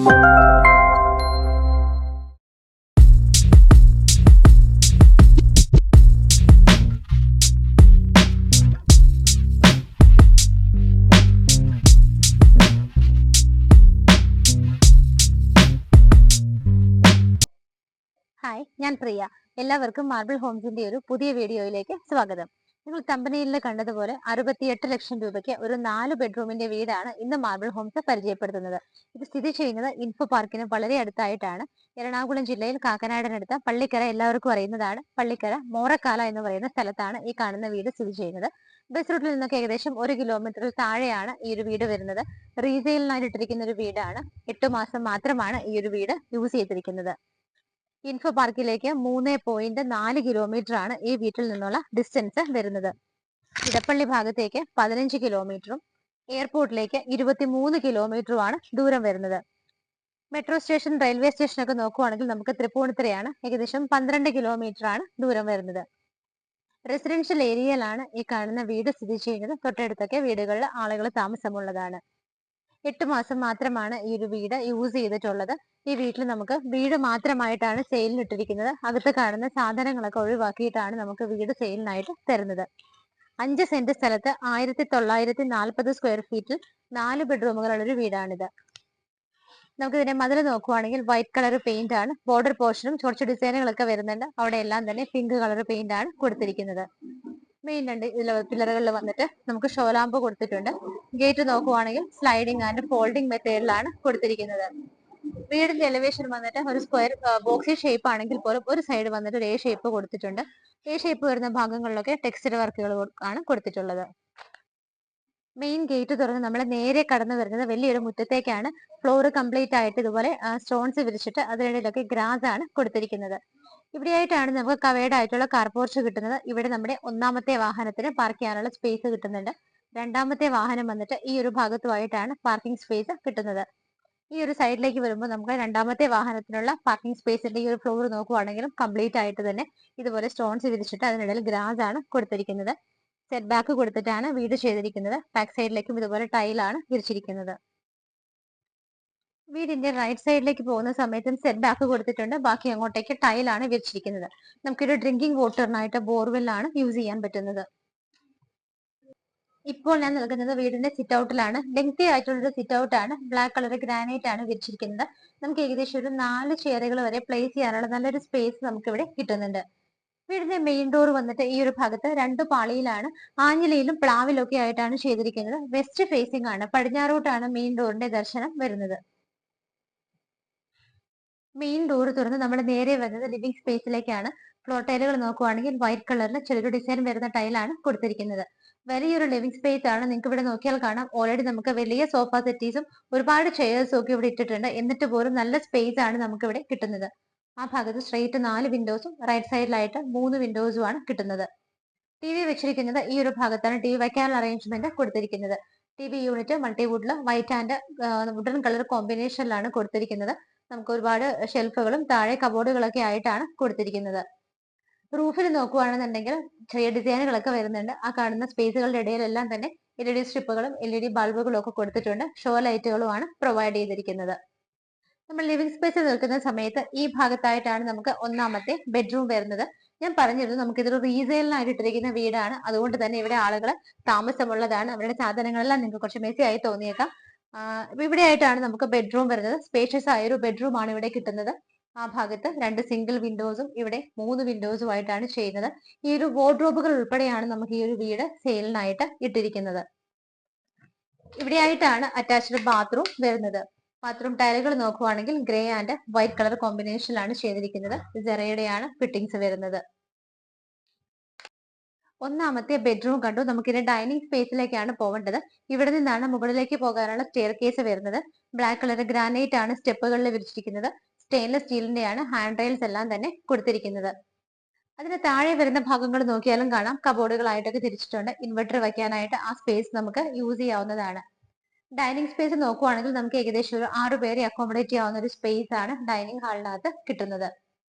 Hi, ഞാൻ പ്രിയ. എല്ലാവർക്കും marble ഹോംസിന്റെ ഒരു പുതിയ വീഡിയോയിലേക്ക് സ്വാഗതം. നിങ്ങൾ തമ്പനയിൽ കണ്ടതുപോലെ 68 ലക്ഷം രൂപയ്ക്ക് ഒരു 4 ബെഡ്റൂമിന്റെ വീടാണ് ഇന്ന് മാർബിൾ ഹോംസ് പരിചയപ്പെടുത്തുന്നത്. ഇത് സ്ഥിതി ചെയ്യുന്നത് ഇൻഫോ പാർക്കിന് വളരെ അടുത്തായിട്ടാണ്. എറണാകുളം ജില്ലയിൽ കാക്കനാടിനടുത്ത പള്ളിക്കര എല്ലാവർക്കും അറിയുന്നതാണ്. പള്ളിക്കര മോറക്കാല എന്ന് പറയുന്ന സ്ഥലത്താണ് ഈ കാണുന്ന വീട് സ്ഥിതി ചെയ്യുന്നത്. ബസ് റൂട്ടിൽ നിന്നൊക്കെ ഏകദേശം 1 കിലോമീറ്ററിൽ താഴെയാണ് ഈ ഒരു വീട് വരുന്നത്. റീസെയിലിനായിട്ട് ഇട്ടിരിക്കുന്ന ഒരു വീടാണ്. 8 മാസം മാത്രമാണ് ഈ ഒരു വീട് യൂസ് ചെയ്തിരിക്കുന്നത്. ഇൻഫോ പാർക്കിലേക്ക് 3.4 കിലോമീറ്റർ ആണ് ഈ വീട്ടിൽ നിന്നുള്ള ഡിസ്റ്റൻസ് വരുന്നത്. ഇടപ്പള്ളി ഭാഗത്തേക്ക് 15 കിലോമീറ്ററും എയർപോർട്ടിലേക്ക് 23 കിലോമീറ്ററുമാണ് ദൂരം വരുന്നത്. മെട്രോ സ്റ്റേഷൻ, റെയിൽവേ സ്റ്റേഷൻ ഒക്കെ നോക്കുവാണെങ്കിൽ നമുക്ക് തൃപ്പൂണിത്തുറയാണ്. ഏകദേശം 12 കിലോമീറ്റർ ആണ് ദൂരം വരുന്നത്. റെസിഡൻഷ്യൽ ഏരിയയിലാണ് ഈ കാണുന്ന വീട് സ്ഥിതി ചെയ്യുന്നത്. തൊട്ടടുത്തൊക്കെ വീടുകളിൽ ആളുകൾ താമസമുള്ളതാണ്. 8 മാസം മാത്രമാണ് ഈ ഒരു വീട് യൂസ് ചെയ്തിട്ടുള്ളത്. ഈ വീട്ടിൽ നമുക്ക് വീട് മാത്രമായിട്ടാണ് സെയിലിന് ഇട്ടിരിക്കുന്നത്. അകത്ത് കാണുന്ന സാധനങ്ങളൊക്കെ ഒഴിവാക്കിയിട്ടാണ് നമുക്ക് വീട് സെയിലിനായിട്ട് തരുന്നത്. 5 സെന്റ് സ്ഥലത്ത് 1940 സ്ക്വയർ ഫീറ്റിൽ 4 ബെഡ്റൂമുകളുള്ള ഒരു വീടാണിത്. നമുക്ക് ഇതിന്റെ മതിൽ നോക്കുവാണെങ്കിൽ വൈറ്റ് കളർ പെയിന്റ് ആണ്. ബോർഡർ പോർഷനും കുറച്ച് ഡിസൈനുകളൊക്കെ വരുന്നുണ്ട്. അവിടെ എല്ലാം തന്നെ പിങ്ക് കളർ പെയിന്റ് ആണ് കൊടുത്തിരിക്കുന്നത്. മെയിൻ രണ്ട് പില്ലറുകളിൽ വന്നിട്ട് നമുക്ക് ഷോലാമ്പ് കൊടുത്തിട്ടുണ്ട്. ഗേറ്റ് നോക്കുവാണെങ്കിൽ സ്ലൈഡിംഗ് ആൻഡ് ഫോൾഡിംഗ് മെത്തേഡിലാണ് കൊടുത്തിരിക്കുന്നത്. വീടിന്റെ എലിവേഷൻ വന്നിട്ട് ഒരു സ്ക്വയർ ബോക്സി ഷേപ്പ് ആണെങ്കിൽ പോലും ഒരു സൈഡ് വന്നിട്ട് ഒരു എ ഷേപ്പ് കൊടുത്തിട്ടുണ്ട്. എ ഷേപ്പ് വരുന്ന ഭാഗങ്ങളിലൊക്കെ ടെക്സ്റ്റൈൽ വർക്കുകൾ ആണ് കൊടുത്തിട്ടുള്ളത്. മെയിൻ ഗേറ്റ് തുറന്ന് നമ്മൾ നേരെ കടന്നു വരുന്നത് വലിയൊരു മുറ്റത്തേക്കാണ്. ഫ്ലോർ കംപ്ലീറ്റ് ആയിട്ട് ഇതുപോലെ സ്റ്റോൺസ് വിരിച്ചിട്ട് അതിനിടയിലൊക്കെ ഗ്രാസ് ആണ് കൊടുത്തിരിക്കുന്നത്. ഇവിടെയായിട്ടാണ് നമുക്ക് കവേർഡ് ആയിട്ടുള്ള കാർ പോർച്ച് കിട്ടുന്നത്. ഇവിടെ നമ്മുടെ ഒന്നാമത്തെ വാഹനത്തിന് പാർക്ക് ചെയ്യാനുള്ള സ്പേസ് കിട്ടുന്നുണ്ട്. രണ്ടാമത്തെ വാഹനം വന്നിട്ട് ഈ ഒരു ഭാഗത്തുമായിട്ടാണ് പാർക്കിംഗ് സ്പേസ് കിട്ടുന്നത്. ഈ ഒരു സൈഡിലേക്ക് വരുമ്പോൾ നമുക്ക് രണ്ടാമത്തെ വാഹനത്തിനുള്ള പാർക്കിംഗ് സ്പേസിന്റെ ഈ ഒരു ഫ്ലോർ നോക്കുവാണെങ്കിലും കംപ്ലീറ്റ് ആയിട്ട് തന്നെ ഇതുപോലെ സ്റ്റോൺസ് വിരിച്ചിട്ട് അതിനിടയിൽ ഗ്രാസ് ആണ് കൊടുത്തിരിക്കുന്നത്. സെറ്റ് ബാക്ക് കൊടുത്തിട്ടാണ് വീട് ചെയ്തിരിക്കുന്നത്. ബാക്ക് സൈഡിലേക്കും ഇതുപോലെ ടൈലാണ് വിരിച്ചിരിക്കുന്നത്. വീടിന്റെ റൈറ്റ് സൈഡിലേക്ക് പോകുന്ന സമയത്തും സെറ്റ് ബാക്ക് കൊടുത്തിട്ടുണ്ട്. ബാക്കി അങ്ങോട്ടേക്ക് ടൈലാണ് വിരിച്ചിരിക്കുന്നത്. നമുക്കൊരു ഡ്രിങ്കിങ് വാട്ടറിനായിട്ട് ബോർവെല്ലാണ് യൂസ് ചെയ്യാൻ പറ്റുന്നത്. ഇപ്പോൾ ഞാൻ നിൽക്കുന്നത് വീടിന്റെ സിറ്റ് ഔട്ടിലാണ്. ലെങ്തി ആയിട്ടുള്ളൊരു സിറ്റ് ഔട്ട് ആണ്. ബ്ലാക്ക് കളർ ഗ്രാനൈറ്റ് ആണ് വിരിച്ചിരിക്കുന്നത്. നമുക്ക് ഏകദേശം ഒരു 4 ചെയറുകൾ വരെ പ്ലേസ് ചെയ്യാനുള്ള നല്ലൊരു സ്പേസ് നമുക്ക് ഇവിടെ കിട്ടുന്നുണ്ട്. വീടിന്റെ മെയിൻ ഡോർ വന്നിട്ട് ഈ ഒരു ഭാഗത്ത് 2 പാളിയിലാണ്. ആഞ്ഞിലയിലും പ്ലാവിലും ഒക്കെ ആയിട്ടാണ് ചെയ്തിരിക്കുന്നത്. വെസ്റ്റ് ഫേസിംഗ് ആണ്. പടിഞ്ഞാറോട്ടാണ് മെയിൻ ഡോറിന്റെ ദർശനം വരുന്നത്. മെയിൻ ഡോർ തുറന്ന് നമ്മൾ നേരെ വരുന്നത് ലിവിംഗ് സ്പേസിലേക്കാണ്. ഫ്ലോർ ടൈലുകൾ നോക്കുവാണെങ്കിൽ വൈറ്റ് കളറിൽ ചെറിയൊരു ഡിസൈൻ വരുന്ന ടൈലാണ് കൊടുത്തിരിക്കുന്നത്. വലിയൊരു ലിവിംഗ് സ്പേസ് ആണ്. നിങ്ങൾക്ക് ഇവിടെ നോക്കിയാൽ കാണാം, ഓൾറെഡി നമുക്ക് വലിയ സോഫ സെറ്റീസും ഒരുപാട് ചെയേഴ്സും ഒക്കെ ഇവിടെ ഇട്ടിട്ടുണ്ട്. എന്നിട്ട് പോലും നല്ല സ്പേസ് ആണ് നമുക്ക് ഇവിടെ കിട്ടുന്നത്. ആ ഭാഗത്ത് സ്ട്രെയിറ്റ് 4 വിൻഡോസും റൈറ്റ് സൈഡിലായിട്ട് 3 വിൻഡോസും ആണ് കിട്ടുന്നത്. ടി വി വെച്ചിരിക്കുന്നത് ഈ ഒരു ഭാഗത്താണ്. ടി വി വയ്ക്കാനുള്ള അറേഞ്ച്മെന്റ് കൊടുത്തിരിക്കുന്നത്. ടി വി യൂണിറ്റ് മൾട്ടിവുഡിൽ വൈറ്റ് ആൻഡ് വുഡൻ കളർ കോമ്പിനേഷനിലാണ് കൊടുത്തിരിക്കുന്നത്. നമുക്ക് ഒരുപാട് ഷെൽഫുകളും താഴെ കബോർഡുകളൊക്കെ ആയിട്ടാണ് കൊടുത്തിരിക്കുന്നത്. റൂഫിൽ നോക്കുകയാണെന്നുണ്ടെങ്കിൽ ചെറിയ ഡിസൈനുകളൊക്കെ വരുന്നുണ്ട്. ആ കാണുന്ന സ്പേസുകളുടെ ഇടയിലെല്ലാം തന്നെ LED സ്ട്രിപ്പുകളും LED ബൾബുകളും ഒക്കെ കൊടുത്തിട്ടുണ്ട്. ഷോ ലൈറ്റുകളുമാണ് പ്രൊവൈഡ് ചെയ്തിരിക്കുന്നത്. നമ്മൾ ലിവിംഗ് സ്പേസിൽ നിൽക്കുന്ന സമയത്ത് ഈ ഭാഗത്തായിട്ടാണ് നമുക്ക് ഒന്നാമത്തെ ബെഡ്റൂം വരുന്നത്. ഞാൻ പറഞ്ഞിരുന്നു നമുക്ക് ഇതൊരു റീസെയിലിനായിട്ട് ഇട്ടിരിക്കുന്ന വീടാണ്. അതുകൊണ്ട് തന്നെ ഇവിടെ ആളുകൾ താമസമുള്ളതാണ്. അവരുടെ സാധനങ്ങളെല്ലാം നിങ്ങൾക്ക് കുറച്ച് മെസ്സി ആയി തോന്നിയേക്കാം. ഇവിടെ ആയിട്ടാണ് നമുക്ക് ബെഡ്റൂം വരുന്നത്. സ്പേഷ്യസ് ആയ ഒരു ബെഡ്റൂം ആണ് ഇവിടെ കിട്ടുന്നത്. ആ ഭാഗത്ത് 2 സിംഗിൾ വിൻഡോസും ഇവിടെ 3 വിൻഡോസും ആയിട്ടാണ് ചെയ്യുന്നത്. ഈ ഒരു വാർഡ്രോബുകൾ ഉൾപ്പെടെയാണ് നമുക്ക് ഈ ഒരു വീട് സെയിലിനായിട്ട് ഇട്ടിരിക്കുന്നത്. ഇവിടെയായിട്ടാണ് അറ്റാച്ച്ഡ് ബാത്റൂം വരുന്നത്. ബാത്റൂം ടൈലുകൾ നോക്കുവാണെങ്കിൽ ഗ്രേ ആൻഡ് വൈറ്റ് കളർ കോമ്പിനേഷനിലാണ് ചെയ്തിരിക്കുന്നത്. സെറയുടെയാണ് ഫിറ്റിംഗ്സ് വരുന്നത്. ഒന്നാമത്തെ ബെഡ്റൂം കണ്ടു. നമുക്കിത് ഡൈനിങ് സ്പേസിലേക്കാണ് പോകേണ്ടത്. ഇവിടെ നിന്നാണ് മുകളിലേക്ക് പോകാനുള്ള സ്റ്റെയർ കേസ് വരുന്നത്. ബ്ലാക്ക് കളർ ഗ്രാനൈറ്റ് ആണ് സ്റ്റെപ്പുകളിൽ വിരിച്ചിരിക്കുന്നത്. സ്റ്റെയിൻലെസ് സ്റ്റീലിന്റെയാണ് ഹാൻഡ് റെയിൽസ് എല്ലാം തന്നെ കൊടുത്തിരിക്കുന്നത്. അതിന് താഴെ വരുന്ന ഭാഗങ്ങൾ നോക്കിയാലും കാണാം, കബോർഡുകളായിട്ടൊക്കെ തിരിച്ചിട്ടുണ്ട്. ഇൻവെർട്ടർ വയ്ക്കാനായിട്ട് ആ സ്പേസ് നമുക്ക് യൂസ് ചെയ്യാവുന്നതാണ്. ഡൈനിങ് സ്പേസ് നോക്കുവാണെങ്കിൽ നമുക്ക് ഏകദേശം ഒരു 6 പേരെ അക്കോമഡേറ്റ് ചെയ്യാവുന്ന ഒരു സ്പേസ് ആണ് ഡൈനിങ് ഹാളിനകത്ത് കിട്ടുന്നത്.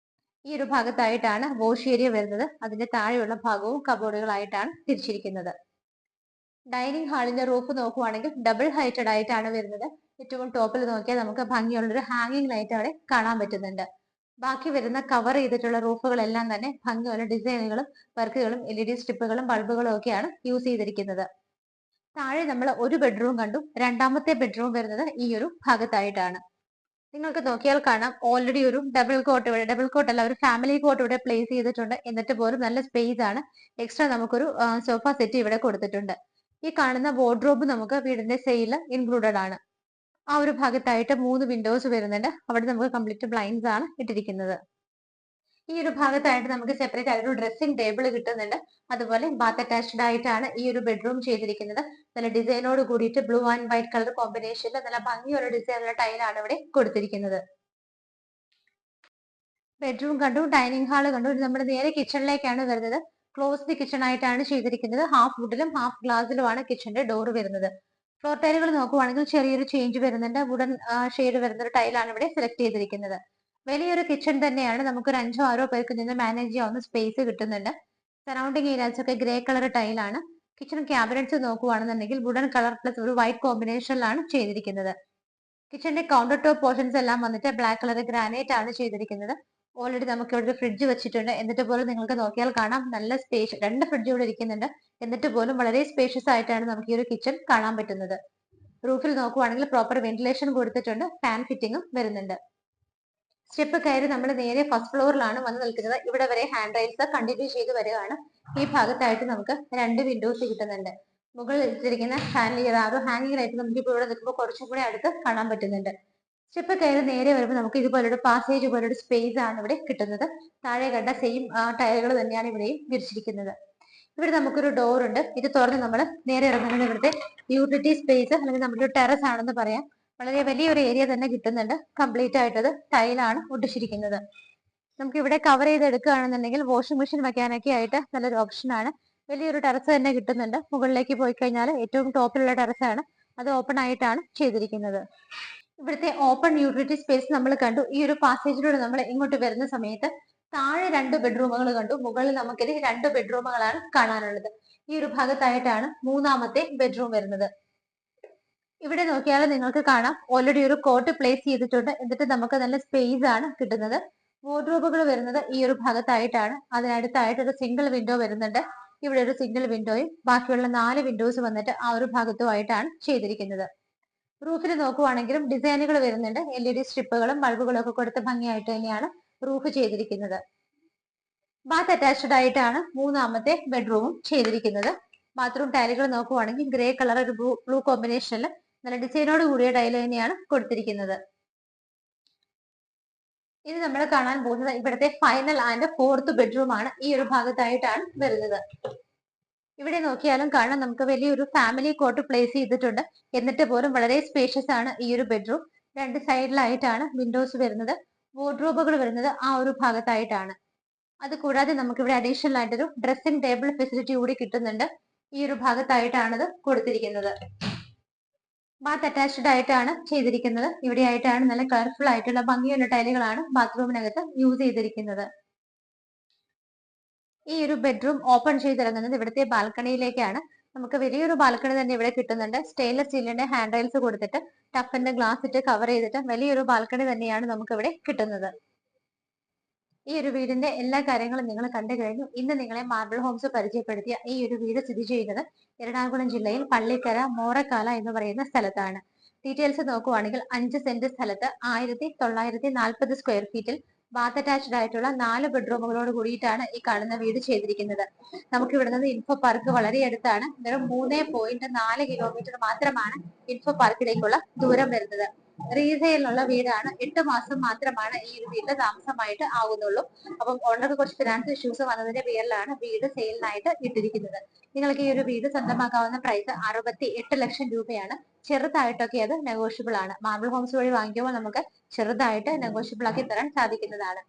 ഈ ഒരു ഭാഗത്തായിട്ടാണ് വാഷ് ഏരിയ വരുന്നത്. അതിന്റെ താഴെയുള്ള ഭാഗവും കബോർഡുകളായിട്ടാണ് തിരിച്ചിരിക്കുന്നത്. ഡൈനിങ് ഹാളിന്റെ റൂഫ് നോക്കുവാണെങ്കിൽ ഡബിൾ ഹൈറ്റഡ് ആയിട്ടാണ് വരുന്നത്. ഏറ്റവും ടോപ്പിൽ നോക്കിയാൽ നമുക്ക് ഭംഗിയുള്ളൊരു ഹാങ്ങിങ് ലൈറ്റ് അവിടെ കാണാൻ പറ്റുന്നുണ്ട്. ബാക്കി വരുന്ന കവർ ചെയ്തിട്ടുള്ള റൂഫുകളെല്ലാം തന്നെ ഭംഗിയുള്ള ഡിസൈനുകളും വർക്കുകളും LED സ്ട്രിപ്പുകളും ബൾബുകളും ഒക്കെയാണ് യൂസ് ചെയ്തിരിക്കുന്നത്. താഴെ നമ്മൾ ഒരു ബെഡ്റൂം കണ്ടു. രണ്ടാമത്തെ ബെഡ്റൂം വരുന്നത് ഈ ഒരു ഭാഗത്തായിട്ടാണ്. നിങ്ങൾക്ക് നോക്കിയാൽ കാണാം ഓൾറെഡി ഒരു ഡബിൾ കോട്ട് അല്ല, ഒരു ഫാമിലി കോട്ട് ഇവിടെ പ്ലേസ് ചെയ്തിട്ടുണ്ട്. എന്നിട്ട് പോലും നല്ല സ്പേസ് ആണ്. എക്സ്ട്രാ നമുക്കൊരു സോഫ സെറ്റ് ഇവിടെ കൊടുത്തിട്ടുണ്ട്. ഈ കാണുന്ന വാർഡ്രോബ് നമുക്ക് വീടിന്റെ സെയിൽ ഇൻക്ലൂഡഡ് ആണ്. ആ ഒരു ഭാഗത്തായിട്ട് 3 വിൻഡോസ് വരുന്നുണ്ട്. അവിടെ നമുക്ക് കംപ്ലീറ്റ് ബ്ലൈൻഡ്സ് ആണ് ഇട്ടിരിക്കുന്നത്. ഈ ഒരു ഭാഗത്തായിട്ട് നമുക്ക് സെപ്പറേറ്റ് ആയിട്ട് ഒരു ഡ്രസ്സിംഗ് ടേബിൾ കിട്ടുന്നുണ്ട്. അതുപോലെ ബാത്ത് അറ്റാച്ച്ഡ് ആയിട്ടാണ് ഈ ഒരു ബെഡ്റൂം ചെയ്തിരിക്കുന്നത്. നല്ല ഡിസൈനോട് കൂടിയിട്ട് ബ്ലൂ ആൻഡ് വൈറ്റ് കളർ കോമ്പിനേഷനിൽ നല്ല ഭംഗിയുള്ള ഡിസൈനുള്ള ടൈലാണ് ഇവിടെ കൊടുത്തിരിക്കുന്നത്. ബെഡ്റൂം കണ്ടു, ഡൈനിങ് ഹാള് കണ്ടു. നമ്മുടെ നേരെ കിച്ചണിലേക്കാണ് വരുന്നത്. ക്ലോസ്ഡ് കിച്ചൺ ആയിട്ടാണ് ചെയ്തിരിക്കുന്നത്. ഹാഫ് വുഡിലും ഹാഫ് ഗ്ലാസിലുമാണ് കിച്ചന്റെ ഡോർ വരുന്നത്. ഫ്ലോർ ടൈലുകൾ നോക്കുവാണെങ്കിൽ ചെറിയൊരു ചേഞ്ച് വരുന്നുണ്ട്. വുഡൻ ഷെയ്ഡ് വരുന്ന ഒരു ടൈലാണ് ഇവിടെ സെലക്ട് ചെയ്തിരിക്കുന്നത്. വലിയൊരു കിച്ചൺ തന്നെയാണ്. നമുക്ക് ഒരു 5-6 പേർക്ക് നിന്ന് മാനേജ് ചെയ്യാവുന്ന സ്പേസ് കിട്ടുന്നുണ്ട്. സറൗണ്ടിങ് ഏരിയാസ് ഒക്കെ ഗ്രേ കളർ ടൈലാണ്. കിച്ചൺ ക്യാബിനറ്റ്സ് നോക്കുവാണെന്നുണ്ടെങ്കിൽ വുഡൻ കളർ പ്ലസ് ഒരു വൈറ്റ് കോമ്പിനേഷനിലാണ് ചെയ്തിരിക്കുന്നത്. കിച്ചന്റെ കൗണ്ടർ ടോപ്പ് പോർഷൻസ് എല്ലാം വന്നിട്ട് ബ്ലാക്ക് കളർ ഗ്രാനൈറ്റ് ആണ് ചെയ്തിരിക്കുന്നത്. ഓൾറെഡി നമുക്ക് ഇവിടെ ഒരു ഫ്രിഡ്ജ് വെച്ചിട്ടുണ്ട്. എന്നിട്ട് പോലും നിങ്ങൾക്ക് നോക്കിയാൽ കാണാം നല്ല സ്പേസ്. 2 ഫ്രിഡ്ജ് ഇവിടെ ഇരിക്കുന്നുണ്ട്. എന്നിട്ട് പോലും വളരെ സ്പേഷ്യസ് ആയിട്ടാണ് നമുക്ക് ഈ ഒരു കിച്ചൺ കാണാൻ പറ്റുന്നത്. റൂഫിൽ നോക്കുവാണെങ്കിൽ പ്രോപ്പർ വെന്റിലേഷൻ കൊടുത്തിട്ടുണ്ട്. ഫാൻ ഫിറ്റിംഗും വരുന്നുണ്ട്. സ്റ്റെപ്പ് കയറി നമ്മൾ നേരെ ഫസ്റ്റ് ഫ്ലോറിലാണ് വന്ന് നിൽക്കുന്നത്. ഇവിടെ വരെ ഹാൻഡ് റൈൽസ് കണ്ടിന്യൂ ചെയ്ത് വരികയാണ്. ഈ ഭാഗത്തായിട്ട് നമുക്ക് 2 വിൻഡോസ് കിട്ടുന്നുണ്ട്. മുകളിൽ വെച്ചിരിക്കുന്ന ഹാങ്ങിങ് ലൈറ്റ് നമുക്ക് ഇപ്പോൾ ഇവിടെ നിൽക്കുമ്പോൾ കുറച്ചും കൂടി അടുത്ത് കാണാൻ പറ്റുന്നുണ്ട്. സ്റ്റെപ്പ് കയറി നേരെ വരുമ്പോൾ നമുക്ക് ഇതുപോലൊരു പാസേജ് പോലൊരു സ്പേസ് ആണ് ഇവിടെ കിട്ടുന്നത്. താഴെ കണ്ട സെയിം ടയറുകൾ തന്നെയാണ് ഇവിടെയും വിരിച്ചിരിക്കുന്നത്. ഇവിടെ നമുക്കൊരു ഡോർ ഉണ്ട്. ഇത് തുറന്ന് നമ്മൾ നേരെ ഇറങ്ങുന്നത് ഇവിടുത്തെ യൂട്ടിലിറ്റി സ്പേസ് അല്ലെങ്കിൽ നമ്മുടെ ഒരു ടെറസ് ആണെന്ന് പറയാം. വളരെ വലിയൊരു ഏരിയ തന്നെ കിട്ടുന്നുണ്ട്. കംപ്ലീറ്റ് ആയിട്ടത് ടൈലാണ് ഒട്ടിച്ചിരിക്കുന്നത്. നമുക്ക് ഇവിടെ കവർ ചെയ്ത് എടുക്കുകയാണെന്നുണ്ടെങ്കിൽ വാഷിംഗ് മെഷീൻ വെക്കാനൊക്കെ ആയിട്ട് നല്ലൊരു ഓപ്ഷൻ ആണ്. വലിയൊരു ടെറസ് തന്നെ കിട്ടുന്നുണ്ട്. മുകളിലേക്ക് പോയി കഴിഞ്ഞാൽ ഏറ്റവും ടോപ്പിലുള്ള ടെറസ് ആണ്. അത് ഓപ്പൺ ആയിട്ടാണ് ചെയ്തിരിക്കുന്നത്. ഇവിടുത്തെ ഓപ്പൺ യൂട്ടിലിറ്റി സ്പേസ് നമ്മൾ കണ്ടു. ഈ ഒരു പാസേജിലൂടെ നമ്മൾ ഇങ്ങോട്ട് വരുന്ന സമയത്ത് താഴെ 2 ബെഡ്റൂമുകൾ കണ്ടു. മുകളിൽ നമുക്കിത് 2 ബെഡ്റൂമുകളാണ് കാണാനുള്ളത്. ഈ ഒരു ഭാഗത്തായിട്ടാണ് 3ാമത്തെ ബെഡ്റൂം വരുന്നത്. ഇവിടെ നോക്കിയാൽ നിങ്ങൾക്ക് കാണാം ഓൾറെഡി ഒരു കോട്ട് പ്ലേസ് ചെയ്തിട്ടുണ്ട്. എന്നിട്ട് നമുക്ക് നല്ല സ്പേസ് ആണ് കിട്ടുന്നത്. വാർഡ്രോബുകൾ വരുന്നത് ഈ ഒരു ഭാഗത്തായിട്ടാണ്. അതിനടുത്തായിട്ട് ഒരു സിംഗിൾ വിൻഡോ വരുന്നുണ്ട്. ഇവിടെ ഒരു സിംഗിൾ വിൻഡോയും ബാക്കിയുള്ള 4 വിൻഡോസ് വന്നിട്ട് ആ ഒരു ഭാഗത്തുമായിട്ടാണ് ചെയ്തിരിക്കുന്നത്. റൂഫിൽ നോക്കുവാണെങ്കിലും ഡിസൈനുകൾ വരുന്നുണ്ട്. LED സ്ട്രിപ്പുകളും ബൾബുകളും ഒക്കെ കൊടുത്ത് ഭംഗിയായിട്ട് തന്നെയാണ് റൂഫ് ചെയ്തിരിക്കുന്നത്. ബാത്ത് അറ്റാച്ച്ഡ് ആയിട്ടാണ് 3ാമത്തെ ബെഡ്റൂമും ചെയ്തിരിക്കുന്നത്. ബാത്റൂം ടൈലുകൾ നോക്കുവാണെങ്കിൽ ഗ്രേ കളർ ഒരു ബ്ലൂ കോമ്പിനേഷനിൽ നല്ല ഡിസൈനോട് കൂടിയ ടൈല് തന്നെയാണ് കൊടുത്തിരിക്കുന്നത്. ഇനി നമ്മൾ കാണാൻ പോകുന്നത് ഇവിടുത്തെ ഫൈനൽ ആൻഡ് 4th ബെഡ്റൂം ആണ്. ഈ ഒരു ഭാഗത്തായിട്ടാണ് വരുന്നത്. ഇവിടെ നോക്കിയാലും കാണാം നമുക്ക് വലിയൊരു ഫാമിലി കോട്ട് പ്ലേസ് ചെയ്തിട്ടുണ്ട്. എന്നിട്ട് പോലും വളരെ സ്പേഷ്യസ് ആണ് ഈ ഒരു ബെഡ്റൂം. 2 സൈഡിലായിട്ടാണ് വിൻഡോസ് വരുന്നത്. വാർഡ്രോബുകൾ വരുന്നത് ആ ഒരു ഭാഗത്തായിട്ടാണ്. അത് കൂടാതെ നമുക്ക് ഇവിടെ അഡീഷണൽ ആയിട്ടൊരു ഡ്രസ്സിംഗ് ടേബിൾ ഫെസിലിറ്റി കൂടി കിട്ടുന്നുണ്ട്. ഈ ഒരു ഭാഗത്തായിട്ടാണ് ഇത് കൊടുത്തിരിക്കുന്നത്. ബാത്ത് അറ്റാച്ച്ഡ് ആയിട്ടാണ് ചെയ്തിരിക്കുന്നത്. ഇവിടെ ആയിട്ടാണ് നല്ല കളർഫുൾ ആയിട്ടുള്ള ഭംഗിയുള്ള ടൈലുകളാണ് ബാത്റൂമിനകത്ത് യൂസ് ചെയ്തിരിക്കുന്നത്. ഈ ഒരു ബെഡ്റൂം ഓപ്പൺ ചെയ്തിറങ്ങുന്നത് ഇവിടുത്തെ ബാൽക്കണിയിലേക്കാണ്. നമുക്ക് വലിയൊരു ബാൽക്കണി തന്നെ ഇവിടെ കിട്ടുന്നുണ്ട്. സ്റ്റെയിൻലെസ് സ്റ്റീലിന്റെ ഹാൻഡ് റൈൽസ് കൊടുത്തിട്ട് ടഫിന്റെ ഗ്ലാസ് ഇട്ട് കവർ ചെയ്തിട്ട് വലിയൊരു ബാൽക്കണി തന്നെയാണ് നമുക്ക് ഇവിടെ കിട്ടുന്നത്. ഈ ഒരു വീടിന്റെ എല്ലാ കാര്യങ്ങളും നിങ്ങൾ കണ്ടു കഴിഞ്ഞു. ഇന്ന് നിങ്ങളെ മാർബിൾ ഹോംസ് പരിചയപ്പെടുത്തിയ ഈ ഒരു വീട് സ്ഥിതി ചെയ്യുന്നത് എറണാകുളം ജില്ലയിൽ പള്ളിക്കര മോറക്കാല എന്ന് പറയുന്ന സ്ഥലത്താണ്. ഡീറ്റെയിൽസ് നോക്കുവാണെങ്കിൽ 5 സെന്റ് സ്ഥലത്ത് 1940 സ്ക്വയർ ഫീറ്റിൽ ബാത്ത് അറ്റാച്ച്ഡ് ആയിട്ടുള്ള 4 ബെഡ്റൂമുകളോട് കൂടിയിട്ടാണ് ഈ കാണുന്ന വീട് ചെയ്തിരിക്കുന്നത്. നമുക്ക് ഇവിടെ നിന്ന് ഇൻഫോ പാർക്ക് വളരെ അടുത്താണ്. വെറും 3.4 കിലോമീറ്റർ മാത്രമാണ് ഇൻഫോ പാർക്കിലേക്കുള്ള ദൂരം വരുന്നത്. റീസെയിലുള്ള വീടാണ്. 8 മാസം മാത്രമാണ് ഈ ഒരു വീട്ടിൽ താമസമായിട്ട് ആകുന്നുള്ളൂ. അപ്പം ഓണർക്ക് കുറച്ച് ഫിനാൻഷ്യൽ ഇഷ്യൂസ് വന്നതിന്റെ പേരിലാണ് വീട് സെയിലിനായിട്ട് ഇട്ടിരിക്കുന്നത്. നിങ്ങൾക്ക് ഈ ഒരു വീട് സ്വന്തമാക്കാവുന്ന പ്രൈസ് 68 ലക്ഷം രൂപയാണ്. ചെറുതായിട്ടൊക്കെ അത് നെഗോഷ്യബിൾ ആണ്. മാർബിൾ ഹോംസ് വഴി വാങ്ങിക്കുമ്പോൾ നമുക്ക് ചെറുതായിട്ട് നെഗോഷ്യബിൾ ആക്കി തരാൻ സാധിക്കുന്നതാണ്.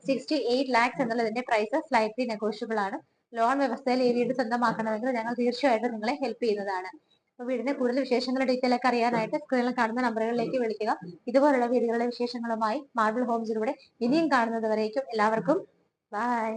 68 ലാക്സ് എന്നുള്ളതിന്റെ പ്രൈസ് സ്ലൈറ്റ്ലി നെഗോഷ്യബിൾ ആണ്. ലോൺ വ്യവസ്ഥയിൽ ഈ വീട് സ്വന്തമാക്കണമെങ്കിൽ ഞങ്ങൾ തീർച്ചയായിട്ടും നിങ്ങളെ ഹെൽപ്പ് ചെയ്യുന്നതാണ്. അപ്പൊ വീടിന്റെ കൂടുതൽ വിശേഷങ്ങളുടെ ഡീറ്റെയിൽ ഒക്കെ അറിയാനായിട്ട് സ്ക്രീനിൽ കാണുന്ന നമ്പറുകളിലേക്ക് വിളിക്കുക. ഇതുപോലുള്ള വീടുകളുടെ വിശേഷങ്ങളുമായി മാർബിൾ ഹോംസിലൂടെ ഇനിയും കാണുന്നത് വരേക്കും എല്ലാവർക്കും ബൈ.